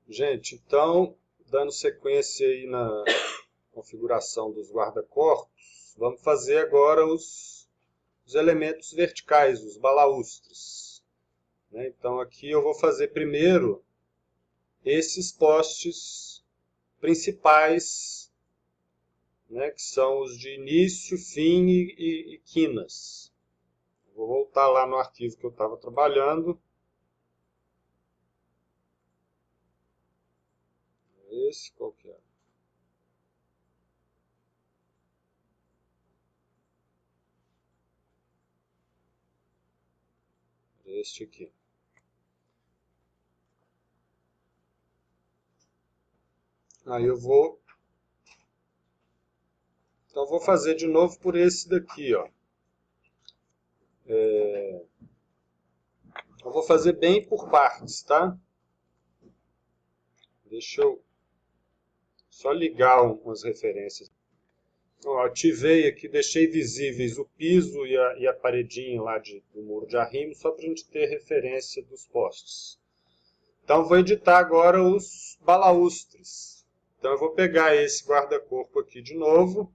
Gente, então, dando sequência aí na configuração dos guarda-corpos, vamos fazer agora os elementos verticais, os balaústres, né? Então aqui eu vou fazer primeiro esses postes principais, né, que são os de início, fim e quinas. Vou voltar lá no arquivo que eu estava trabalhando. Esse, qual que é? Este aqui. Aí eu vou... Então vou fazer de novo por esse daqui, ó. Eu vou fazer bem por partes, tá? Deixa eu só ligar umas referências. Então, ativei aqui, deixei visíveis o piso e a paredinha lá do muro de arrimo, só para a gente ter referência dos postes. Então, vou editar agora os balaústres. Então, eu vou pegar esse guarda-corpo aqui de novo.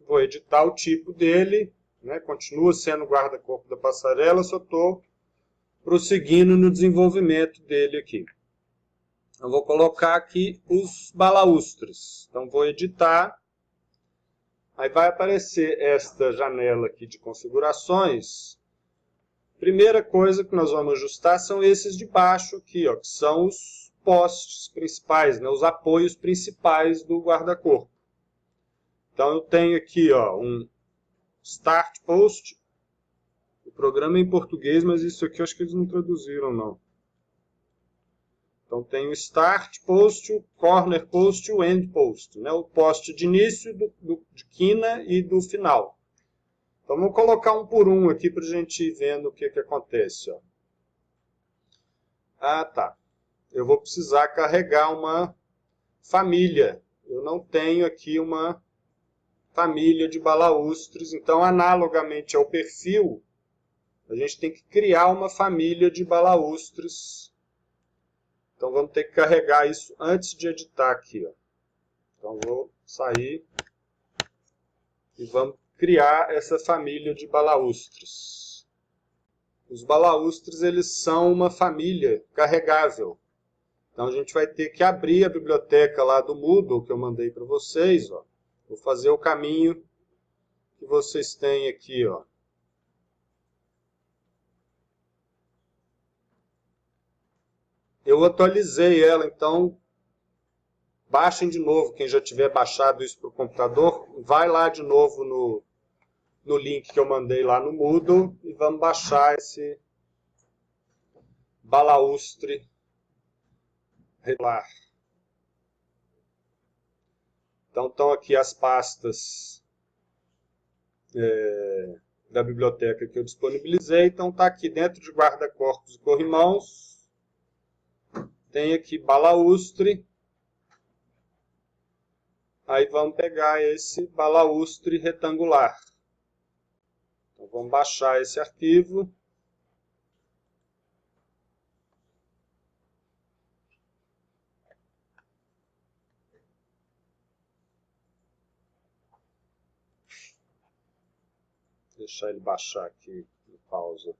Vou editar o tipo dele, né? Continua sendo o guarda-corpo da passarela, só estou prosseguindo no desenvolvimento dele aqui. Eu vou colocar aqui os balaústres. Então, vou editar. Aí vai aparecer esta janela aqui de configurações. Primeira coisa que nós vamos ajustar são esses de baixo aqui, ó, que são os postes principais, né, os apoios principais do guarda-corpo. Então eu tenho aqui, ó, um Start Post. O programa é em português, mas isso aqui eu acho que eles não traduziram, não. Então tem o Start Post, o Corner Post e o End Post, né? O poste de início, de quina e do final. Então vamos colocar um por um aqui para a gente ir vendo o que acontece. Ó. Ah, tá. Eu vou precisar carregar uma família. Eu não tenho aqui uma família de balaústres, então analogamente ao perfil, a gente tem que criar uma família de balaústres. Então vamos ter que carregar isso antes de editar aqui. Ó. Então vou sair e vamos criar essa família de balaústres. Os balaústres eles são uma família carregável. Então a gente vai ter que abrir a biblioteca lá do Moodle que eu mandei para vocês. Ó. Vou fazer o caminho que vocês têm aqui. Ó. Eu atualizei ela, então baixem de novo. Quem já tiver baixado isso para o computador, vai lá de novo no link que eu mandei lá no Moodle e vamos baixar esse balaústre regular. Então estão aqui as pastas da biblioteca que eu disponibilizei. Então está aqui dentro de guarda-corpos e corrimãos. Tem aqui balaústre. Aí vamos pegar esse balaústre retangular. Então vamos baixar esse arquivo. Deixar ele baixar aqui no pausa.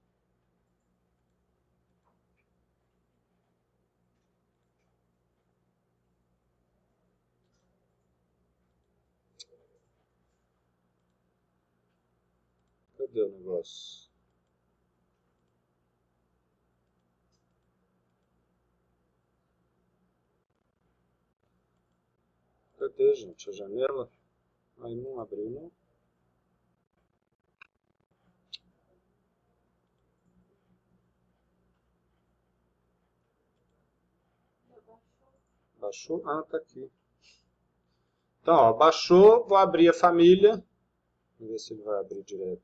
Cadê o negócio? Cadê, gente, a janela? Aí não abriu, não. Baixou? Ah, tá aqui. Então, ó, baixou, vou abrir a família. Vamos ver se ele vai abrir direto.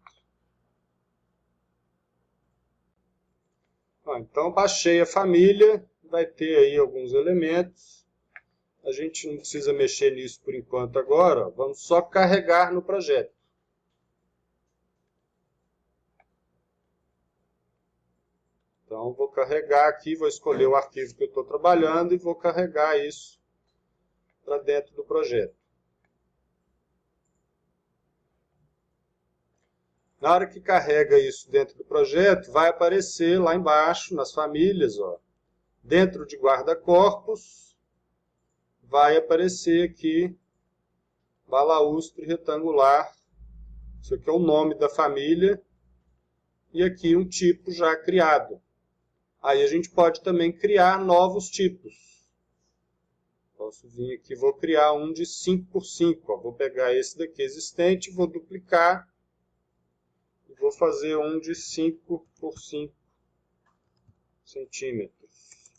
Ó, então, baixei a família. Vai ter aí alguns elementos. A gente não precisa mexer nisso por enquanto agora. Ó. Vamos só carregar no projeto. Então, Então, vou carregar aqui, vou escolher o arquivo que eu estou trabalhando e vou carregar isso para dentro do projeto. Na hora que carrega isso dentro do projeto, vai aparecer lá embaixo, nas famílias, ó, dentro de guarda-corpos, vai aparecer aqui balaústre retangular. Isso aqui é o nome da família e aqui um tipo já criado. Aí a gente pode também criar novos tipos. Posso vir aqui, vou criar um de 5x5. Ó. Vou pegar esse daqui existente, vou duplicar e vou fazer um de 5x5 centímetros.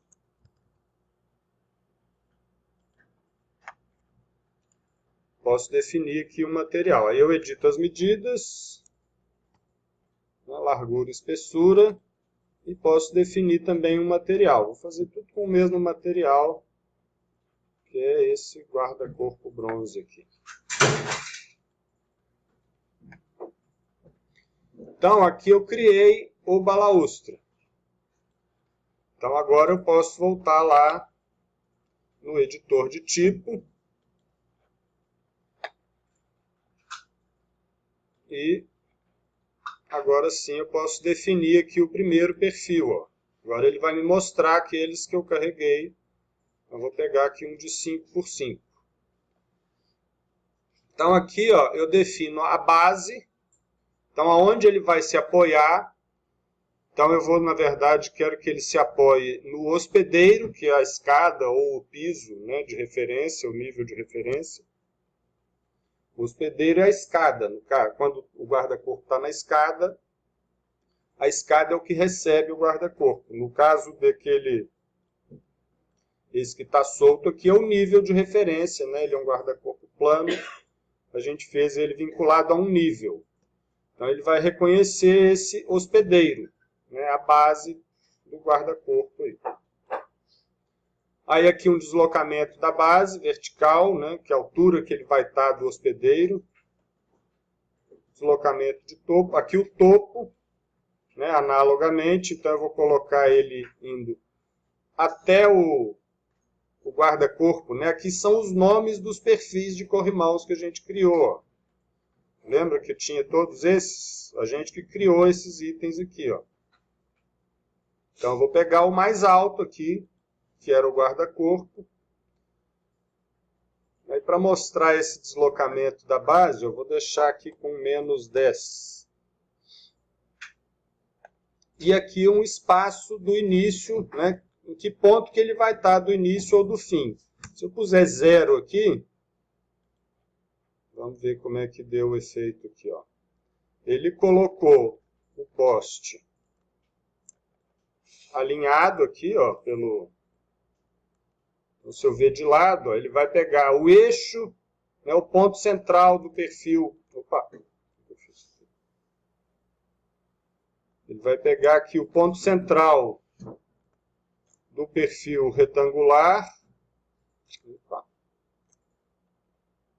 Posso definir aqui o material. Aí eu edito as medidas, a largura e espessura, e posso definir também o material. Vou fazer tudo com o mesmo material, que é esse guarda-corpo bronze aqui. Então, aqui eu criei o balaústre. Então, agora eu posso voltar lá no editor de tipo e agora sim eu posso definir aqui o primeiro perfil. Ó. Agora ele vai me mostrar aqueles que eu carreguei. Eu vou pegar aqui um de 5x5. Então aqui ó, eu defino a base. Então aonde ele vai se apoiar. Então eu vou, na verdade, quero que ele se apoie no hospedeiro, que é a escada ou o piso, né, de referência, o nível de referência. O hospedeiro é a escada. Quando o guarda-corpo está na escada, a escada é o que recebe o guarda-corpo. No caso daquele, esse que está solto aqui é o nível de referência, né? Ele é um guarda-corpo plano. A gente fez ele vinculado a um nível. Então ele vai reconhecer esse hospedeiro, né? A base do guarda-corpo aí. Aí aqui um deslocamento da base vertical, né, que é a altura que ele vai estar do hospedeiro. Deslocamento de topo. Aqui o topo, né, analogamente, então eu vou colocar ele indo até o guarda-corpo. Né? Aqui são os nomes dos perfis de corrimãos que a gente criou. Ó. Lembra que tinha todos esses? A gente que criou esses itens aqui. Ó. Então eu vou pegar o mais alto aqui, que era o guarda-corpo. Aí para mostrar esse deslocamento da base, eu vou deixar aqui com menos 10. E aqui um espaço do início, né? Em que ponto que ele vai estar do início ou do fim. Se eu puser 0 aqui, vamos ver como é que deu o efeito aqui. Ó. Ele colocou o poste alinhado aqui, ó, se eu ver de lado, ó, ele vai pegar o eixo, né, o ponto central do perfil. Opa! Ele vai pegar aqui o ponto central do perfil retangular. Opa!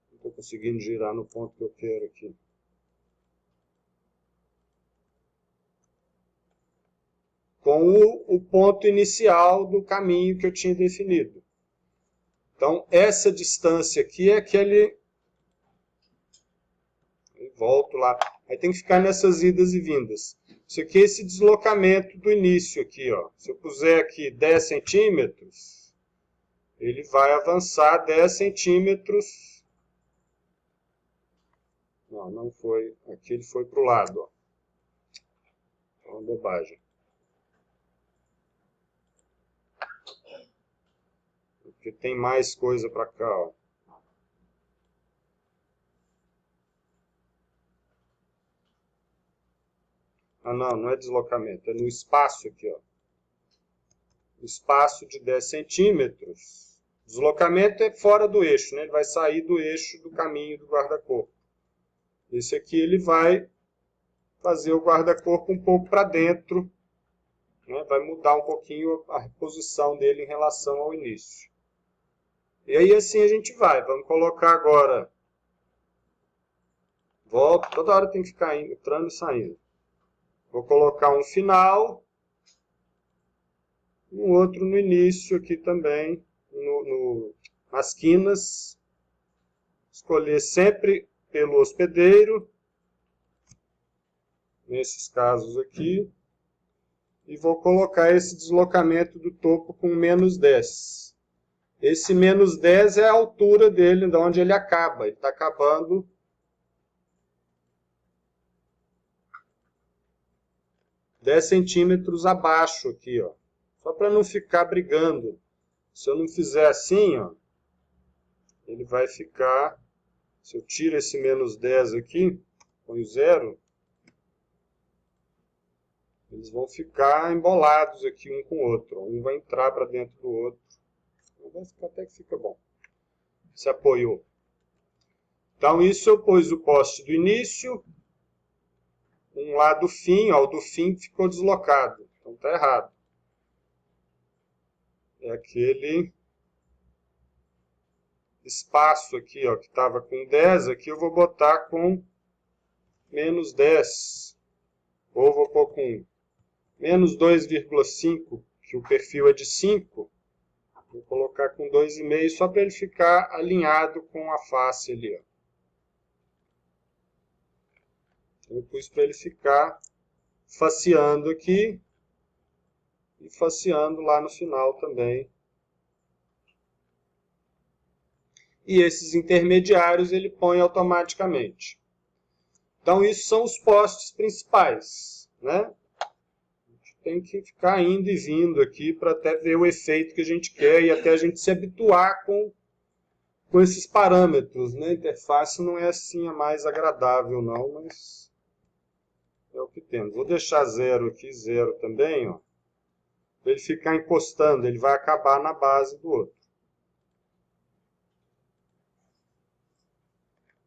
Não estou conseguindo girar no ponto que eu quero aqui. Com o ponto inicial do caminho que eu tinha definido. Então, essa distância aqui é aquele... Volto lá. Aí tem que ficar nessas idas e vindas. Isso aqui é esse deslocamento do início aqui. Ó. Se eu puser aqui 10 centímetros, ele vai avançar 10 centímetros. Não, não foi. Aqui ele foi para o lado. Ó. É uma bobagem. Porque tem mais coisa para cá. Ó. Ah, não, não é deslocamento, é no espaço aqui, ó. Espaço de 10 centímetros. Deslocamento é fora do eixo, né? Ele vai sair do eixo do caminho do guarda-corpo. Esse aqui ele vai fazer o guarda-corpo um pouco para dentro, né? Vai mudar um pouquinho a posição dele em relação ao início. E aí assim a gente vai. Vamos colocar agora. Volta, toda hora tem que ficar entrando e saindo. Vou colocar um final. Um outro no início aqui também, nas quinas. Escolher sempre pelo hospedeiro, nesses casos aqui. E vou colocar esse deslocamento do topo com menos 10. Esse menos 10 é a altura dele, de onde ele acaba. Ele está acabando dez centímetros abaixo aqui, ó. Só para não ficar brigando. Se eu não fizer assim, ó, ele vai ficar... Se eu tiro esse menos 10 aqui, ponho 0, eles vão ficar embolados aqui um com o outro. Um vai entrar para dentro do outro. Até que fica bom. Se apoiou. Então, isso eu pus o poste do início. Um lá do fim, ó, o do fim ficou deslocado. Então, está errado. É aquele espaço aqui, ó, que estava com 10. Aqui eu vou botar com menos 10. Ou vou pôr com menos 2,5, que o perfil é de 5. Vou colocar com 2,5 só para ele ficar alinhado com a face ali, ó. Então, eu pus para ele ficar faceando aqui e faceando lá no final também. E esses intermediários ele põe automaticamente. Então, isso são os postes principais, né? Tem que ficar indo e vindo aqui para até ver o efeito que a gente quer e até a gente se habituar com esses parâmetros, né? A interface não é assim a mais agradável não, mas é o que temos. Vou deixar 0 aqui, 0 também, ó. Para ele ficar encostando, ele vai acabar na base do outro.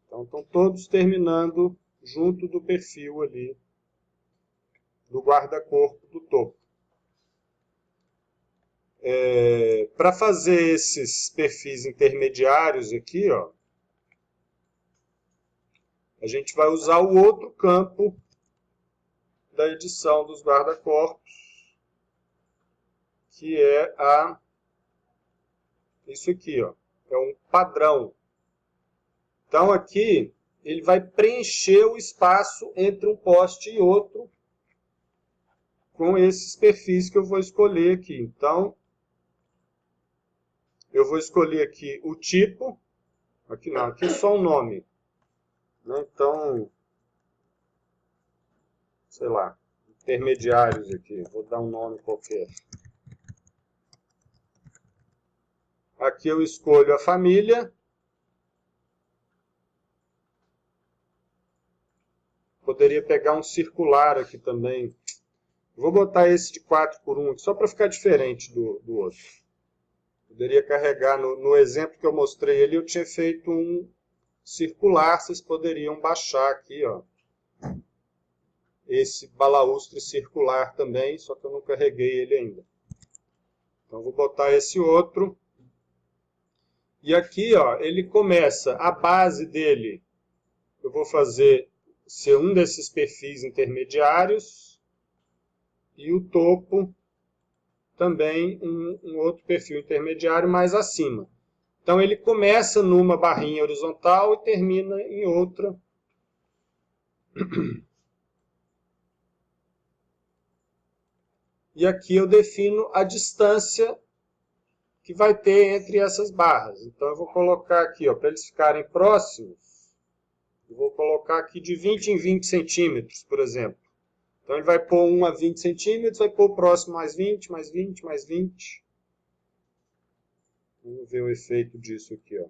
Então, estão todos terminando junto do perfil ali do guarda-corpo do topo. Para fazer esses perfis intermediários aqui, ó, a gente vai usar o outro campo da edição dos guarda-corpos, que é isso aqui, ó, é um padrão. Então aqui ele vai preencher o espaço entre um poste e outro com esses perfis que eu vou escolher aqui. Então, eu vou escolher aqui o tipo. Aqui não, aqui é só um nome. Então, sei lá, intermediários aqui. Vou dar um nome qualquer. Aqui eu escolho a família. Poderia pegar um circular aqui também. Vou botar esse de 4x1 aqui, só para ficar diferente do outro. Poderia carregar, no exemplo que eu mostrei ali, eu tinha feito um circular, vocês poderiam baixar aqui, ó, esse balaústre circular também, só que eu não carreguei ele ainda. Então, vou botar esse outro. E aqui, ó, ele começa, a base dele, eu vou fazer ser um desses perfis intermediários. E o topo também um outro perfil intermediário mais acima. Então ele começa numa barrinha horizontal e termina em outra. E aqui eu defino a distância que vai ter entre essas barras. Então eu vou colocar aqui, para eles ficarem próximos, eu vou colocar aqui de 20 em 20 centímetros, por exemplo. Então, ele vai pôr um a 20 centímetros, vai pôr o próximo mais 20, mais 20, mais 20. Vamos ver o efeito disso aqui, ó.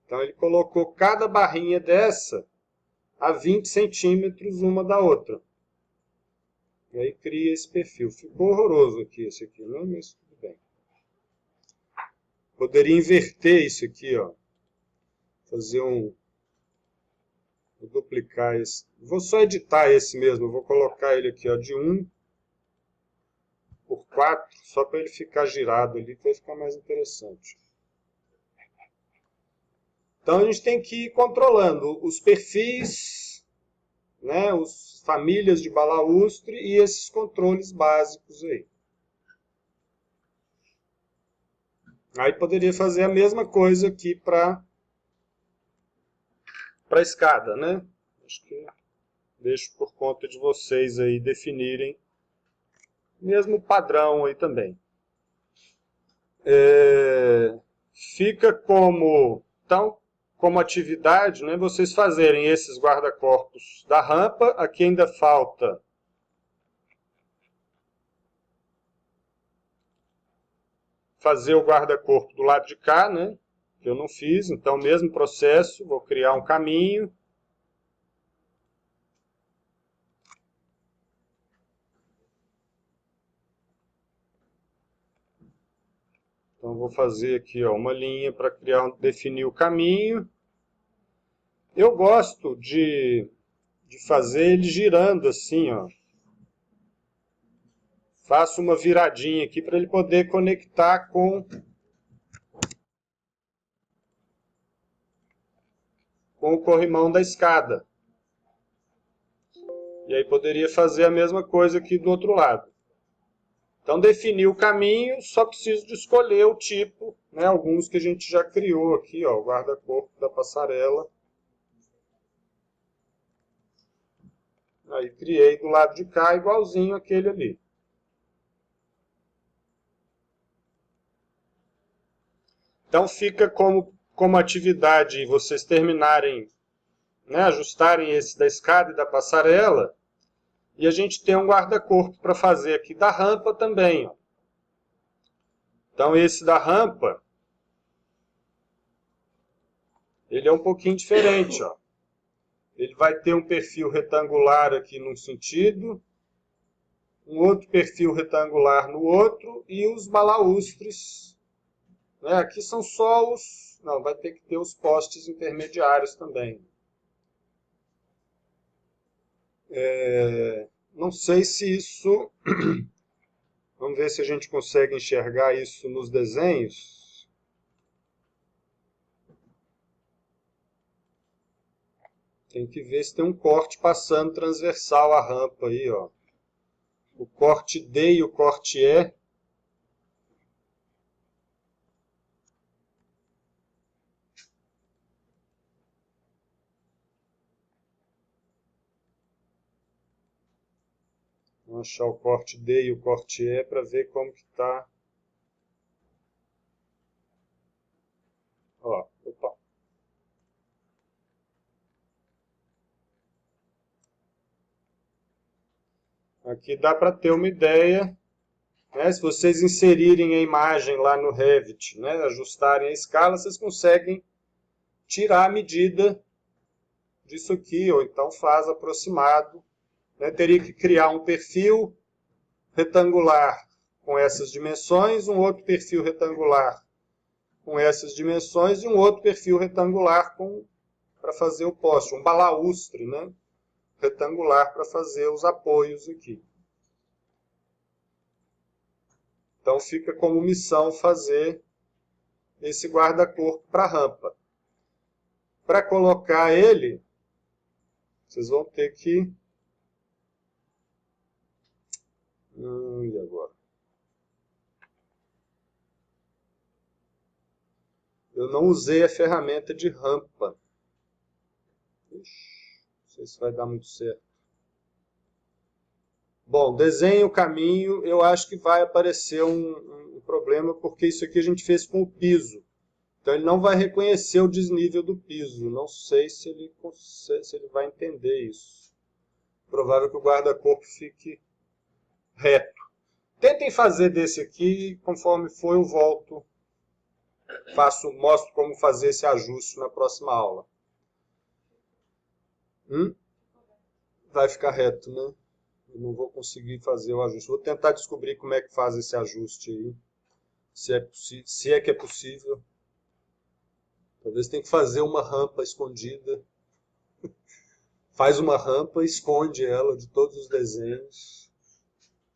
Então, ele colocou cada barrinha dessa a 20 centímetros uma da outra. E aí cria esse perfil. Ficou horroroso aqui, esse aqui, não? Mas tudo bem. Poderia inverter isso aqui, ó. Fazer um... Vou duplicar esse. Vou só editar esse mesmo. Eu vou colocar ele aqui, ó, de 1 por 4, só para ele ficar girado ali, para ficar mais interessante. Então a gente tem que ir controlando os perfis, né, famílias de balaustre e esses controles básicos aí. Aí poderia fazer a mesma coisa aqui para a escada, né? Acho que deixo por conta de vocês aí definirem mesmo padrão aí também. Fica como, então, como atividade, né, vocês fazerem esses guarda-corpos da rampa. Aqui ainda falta fazer o guarda-corpo do lado de cá, né, que eu não fiz. Então, mesmo processo, vou criar um caminho. Então, vou fazer aqui ó, uma linha para definir o caminho. Eu gosto de fazer ele girando assim, ó. Faço uma viradinha aqui para ele poder conectar com o corrimão da escada. E aí poderia fazer a mesma coisa aqui do outro lado. Então, defini o caminho, só preciso de escolher o tipo, né, alguns que a gente já criou aqui, ó, o guarda-corpo da passarela. Aí criei do lado de cá igualzinho aquele ali. Então fica como atividade vocês terminarem, né, ajustarem esse da escada e da passarela. E a gente tem um guarda-corpo para fazer aqui da rampa também. Ó. Então esse da rampa, ele é um pouquinho diferente. Ó. Ele vai ter um perfil retangular aqui num sentido, um outro perfil retangular no outro, e os balaustres. Né? Aqui são só os... Não, vai ter que ter os postes intermediários também. Não sei se isso... Vamos ver se a gente consegue enxergar isso nos desenhos. Tem que ver se tem um corte passando transversal à rampa aí, ó. O corte D e o corte E. Vamos achar o corte D e o corte E para ver como que está. Ó, opa. Aqui dá para ter uma ideia, né? Se vocês inserirem a imagem lá no Revit, né? Ajustarem a escala, vocês conseguem tirar a medida disso aqui, ou então faz aproximado. Né? Teria que criar um perfil retangular com essas dimensões, um outro perfil retangular com essas dimensões e um outro perfil retangular para fazer o poste, um balaustre, né? Retangular para fazer os apoios aqui. Então fica como missão fazer esse guarda-corpo para a rampa. Para colocar ele, vocês vão ter que... E agora? Eu não usei a ferramenta de rampa. Ixi, não sei se vai dar muito certo. Bom, desenho o caminho, eu acho que vai aparecer um problema, porque isso aqui a gente fez com o piso. Então ele não vai reconhecer o desnível do piso. Não sei se ele vai entender isso. Provável que o guarda-corpo fique reto. Tentem fazer desse aqui, conforme for eu volto. Mostro como fazer esse ajuste na próxima aula. Vai ficar reto, né? Eu não vou conseguir fazer o ajuste. Vou tentar descobrir como é que faz esse ajuste aí. Se é que é possível. Talvez tenha que fazer uma rampa escondida. Faz uma rampa e esconde ela de todos os desenhos.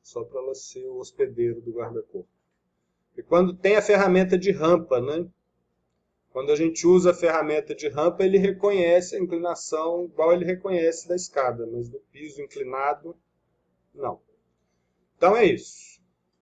Só para ela ser o hospedeiro do guarda-corpo. E quando tem a ferramenta de rampa, né? Quando a gente usa a ferramenta de rampa, ele reconhece a inclinação igual ele reconhece da escada, mas do piso inclinado, não. Então é isso.